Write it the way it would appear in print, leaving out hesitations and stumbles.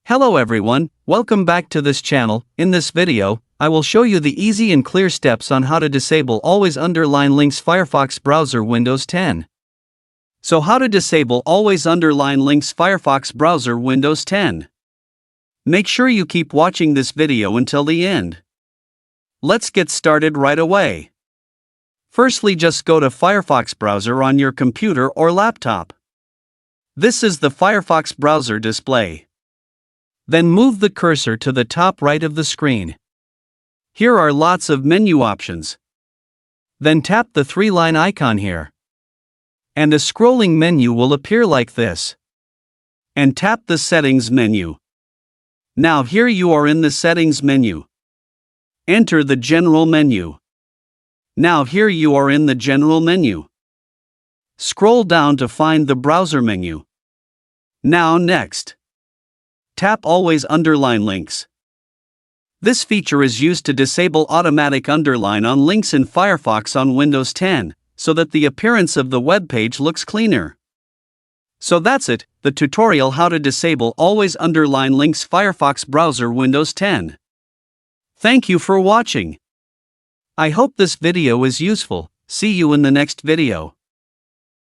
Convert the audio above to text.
Hello everyone, welcome back to this channel. In this video, I will show you the easy and clear steps on how to disable Always Underline Links Firefox browser Windows 10. So how to disable Always Underline Links Firefox browser Windows 10. Make sure you keep watching this video until the end. Let's get started right away. Firstly, just go to Firefox browser on your computer or laptop. This is the Firefox browser display. Then move the cursor to the top right of the screen. Here are lots of menu options. Then tap the three-line icon here. And a scrolling menu will appear like this. And tap the Settings menu. Now here you are in the Settings menu. Enter the General menu. Now here you are in the General menu. Scroll down to find the Browser menu. Now next. Tap Always Underline Links. This feature is used to disable automatic underline on links in Firefox on Windows 10, so that the appearance of the web page looks cleaner. So that's it, the tutorial how to disable Always Underline Links Firefox browser Windows 10. Thank you for watching. I hope this video is useful. See you in the next video.